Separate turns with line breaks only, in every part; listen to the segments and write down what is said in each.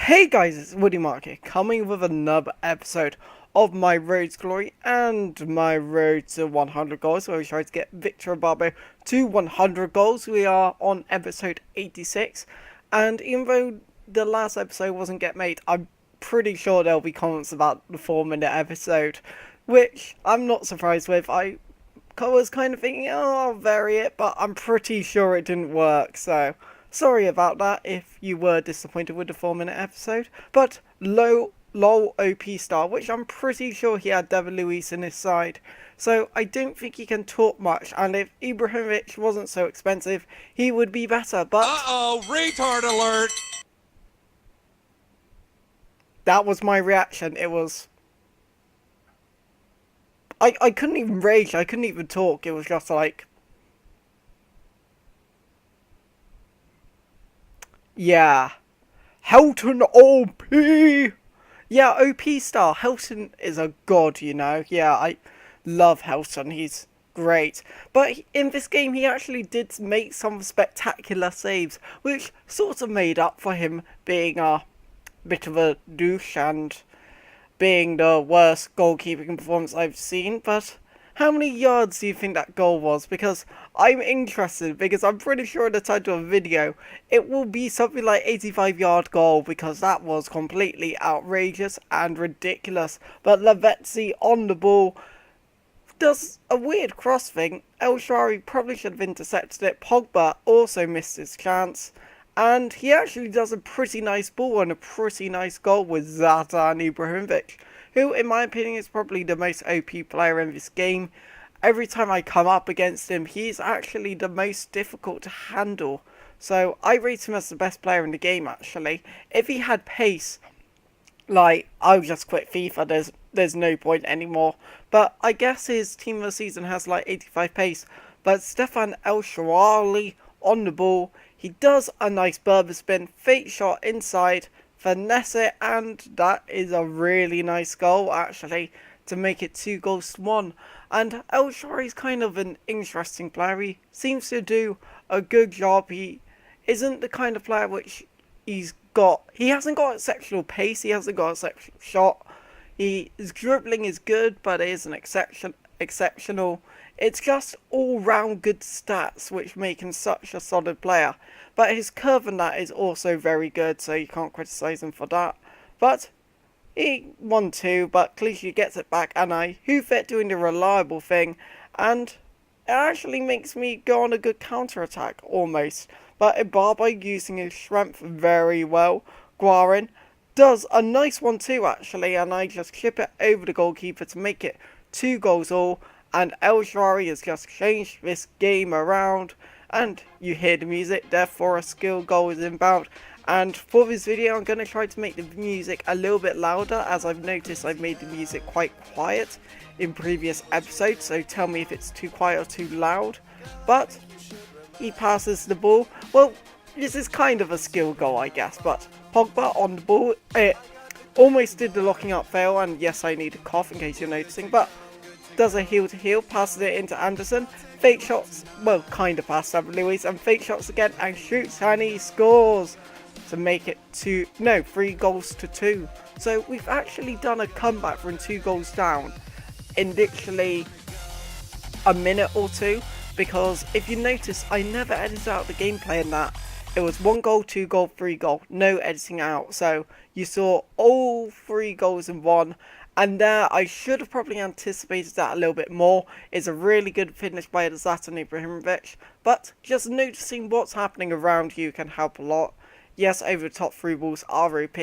Hey guys, it's Woody Mark here, coming with another episode of my Road to Glory and my Road to 100 goals, where we try to get Victor Ibarbo to 100 goals. We are on episode 86, and even though the last episode wasn't get made, I'm pretty sure there'll be comments about the 4-minute episode, which I'm not surprised with. I was kind of thinking, oh, I'll vary it, but I'm pretty sure it didn't work, so sorry about that if you were disappointed with the 4-minute episode. But lol OP star, which I'm pretty sure he had David Luiz in his side, so I don't think he can talk much, and if Ibrahimovic wasn't so expensive, he would be better, but
Uh-oh, retard alert!
that was my reaction. It was... I couldn't even rage, I couldn't even talk, it was just like... Yeah. Helton OP! Yeah, OP star. Helton is a god, you know. Yeah, I love Helton. He's great. But in this game, he actually did make some spectacular saves, which sort of made up for him being a bit of a douche and being the worst goalkeeping performance I've seen. But how many yards do you think that goal was? Because I'm interested, because I'm pretty sure in the title of the video it will be something like 85-yard goal, because that was completely outrageous and ridiculous. But Lavezzi on the ball does a weird cross thing. El Shaarawy probably should have intercepted it. Pogba also missed his chance. And he actually does a pretty nice ball and a pretty nice goal with Zlatan Ibrahimovic, who in my opinion is probably the most OP player in this game. Every time I come up against him, he's actually the most difficult to handle. So I rate him as the best player in the game actually. If he had pace, like, I'll just quit FIFA, there's no point anymore. But I guess his team of the season has like 85 pace. But Stefan El Shaarawy on the ball, he does a nice Berber spin, fake shot inside, finesse it, and that is a really nice goal actually, to make it 2-1. And El Shaarawy's kind of an interesting player. He seems to do a good job. He isn't the kind of player which he hasn't got exceptional pace, he hasn't got exceptional shot. His dribbling is good, but it isn't exceptional. It's just all-round good stats which make him such a solid player. But his curve and that is also very good, so you can't criticise him for that. But he won 2, but Clichy gets it back, and I hoof it doing the reliable thing, and it actually makes me go on a good counter-attack, almost. But Ibarbo using his strength very well. Guarin does a nice 1-2 actually, and I just chip it over the goalkeeper to make it 2 goals all. And El Shaarawy has just changed this game around. And you hear the music, therefore a skill goal is inbound. And for this video I'm going to try to make the music a little bit louder, as I've noticed I've made the music quite quiet in previous episodes, so tell me if it's too quiet or too loud. But he passes the ball. Well, this is kind of a skill goal I guess, but Pogba on the ball, it almost did the locking up fail, and yes, I need a cough in case you're noticing, but does a heel to heel, passes it into Anderson, fake shots, well, kind of past David Luiz, and fake shots again, and shoots, and he scores to make it 3-2. So we've actually done a comeback from 2 goals down in literally a minute or two, because if you notice, I never edited out the gameplay in that. It was 1 goal, 2 goal, 3 goal, no editing out, so you saw all 3 goals in one. And there, I should have probably anticipated that a little bit more. It's a really good finish by Zlatan Ibrahimovic. But just noticing what's happening around you can help a lot. Yes, over the top through balls are OP.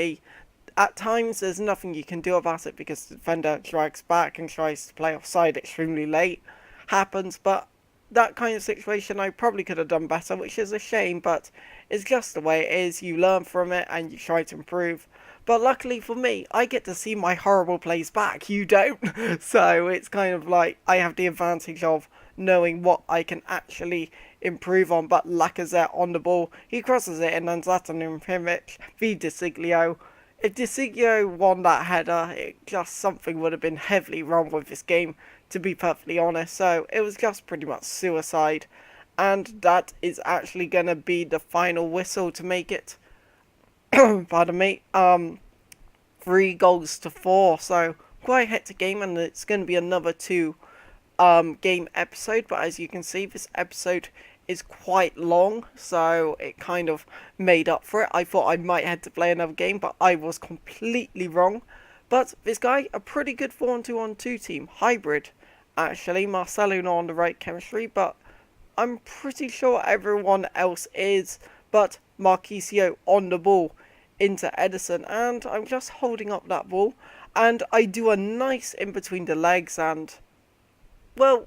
At times, there's nothing you can do about it because the defender drags back and tries to play offside extremely late. Happens, but that kind of situation I probably could have done better, which is a shame, but it's just the way it is. You learn from it and you try to improve. But luckily for me, I get to see my horrible plays back. You don't. So it's kind of like I have the advantage of knowing what I can actually improve on. But Lacazette on the ball, he crosses it, and then Zlatan Ibrahimovic v De Siglio. If De Siglio won that header, something would have been heavily wrong with this game, to be perfectly honest. So it was just pretty much suicide. And that is actually going to be the final whistle to make it pardon me, 3 goals to 4. So quite a hectic game, and it's going to be another 2 game episode. But as you can see, this episode is quite long, so it kind of made up for it. I thought I might have to play another game, but I was completely wrong. But this guy, a pretty good 4-on-2-on-2 team, hybrid. Actually, Marcelo not on the right chemistry, but I'm pretty sure everyone else is. But Marquisio on the ball into Edison, and I'm just holding up that ball, and I do a nice in between the legs, and well,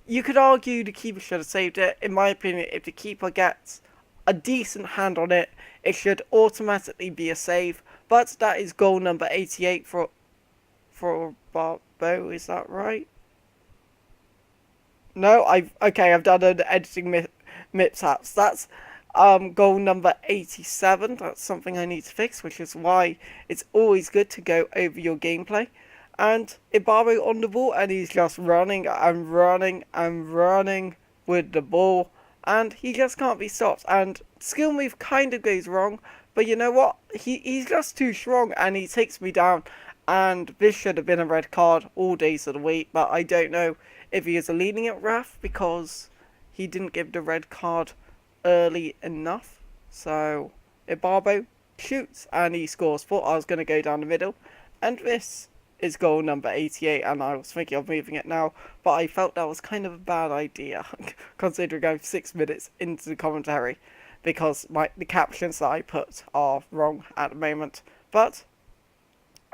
you could argue the keeper should have saved it. In my opinion, if the keeper gets a decent hand on it, it should automatically be a save. But that is goal number 88 for Barbo. Is that right? No, I've done an editing mishaps. That's goal number 87. That's something I need to fix, which is why it's always good to go over your gameplay. And Ibarbo on the ball, and he's just running and running and running with the ball, and he just can't be stopped. And skill move kind of goes wrong, but you know what? He's just too strong, and he takes me down. And this should have been a red card all days of the week, but I don't know if he is a lenient ref because he didn't give the red card early enough. So Ibarbo shoots and he scores. Thought I was going to go down the middle, and this is goal number 88, and I was thinking of moving it now, but I felt that was kind of a bad idea considering I'm 6 minutes into the commentary, because the captions that I put are wrong at the moment. But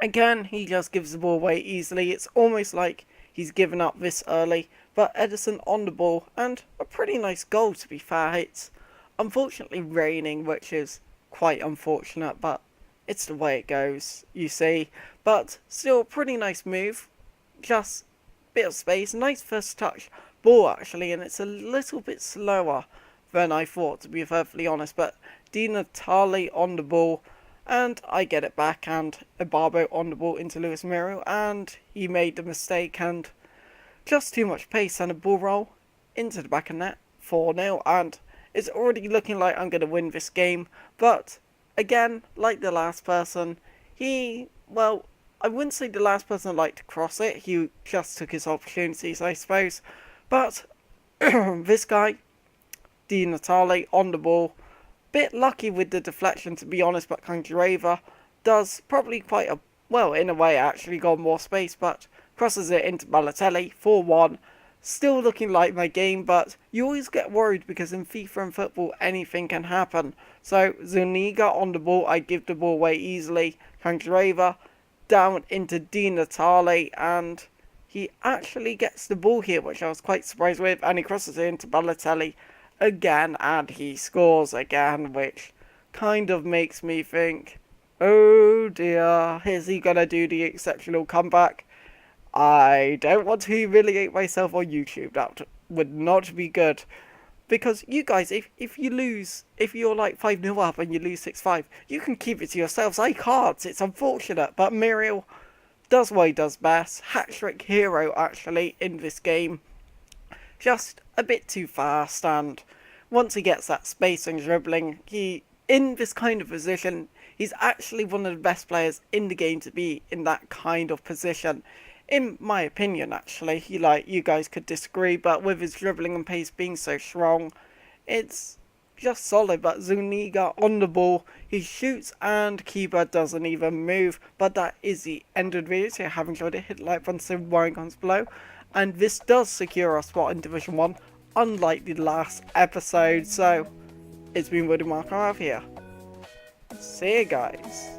again, he just gives the ball away easily. It's almost like he's given up this early, but Edison on the ball, and a pretty nice goal to be fair. It's unfortunately raining, which is quite unfortunate, but it's the way it goes, you see. But still, pretty nice move. Just a bit of space. Nice first touch ball, actually, and it's a little bit slower than I thought, to be perfectly honest. But Di Natale on the ball, and I get it back, and Ibarbo on the ball into Luis Miro, and he made the mistake, and just too much pace, and a ball roll into the back of net, 4-0, and it's already looking like I'm going to win this game. But again, like the last person, I wouldn't say the last person liked to cross it. He just took his opportunities, I suppose. But this guy, Di Natale, on the ball. Bit lucky with the deflection, to be honest, but Candreva does probably quite a, well, in a way, actually got more space, but crosses it into Balotelli, 4-1. Still looking like my game, but you always get worried because in FIFA and football, anything can happen. So, Zuniga on the ball, I give the ball away easily. Candreva down into Di Natale, and he actually gets the ball here, which I was quite surprised with, and he crosses it into Balotelli again, and he scores again, which kind of makes me think, oh dear, is he gonna do the exceptional comeback? I don't want to humiliate myself on YouTube. That would not be good. Because you guys, if you lose, if you're like 5-0 up and you lose 6-5, you can keep it to yourselves. I can't. It's unfortunate. But Muriel does what he does best. Hat-trick hero, actually, in this game. Just a bit too fast. And once he gets that space and dribbling, in this kind of position, he's actually one of the best players in the game to be in that kind of position. In my opinion, actually, you guys could disagree, but with his dribbling and pace being so strong, it's just solid. But Zuniga on the ball, he shoots and keeper doesn't even move. But that is the end of the video. So if you have enjoyed it, hit the like button, save the comments below. And this does secure our spot in Division 1, unlike the last episode. So it's been Woody Mark out here. See you guys.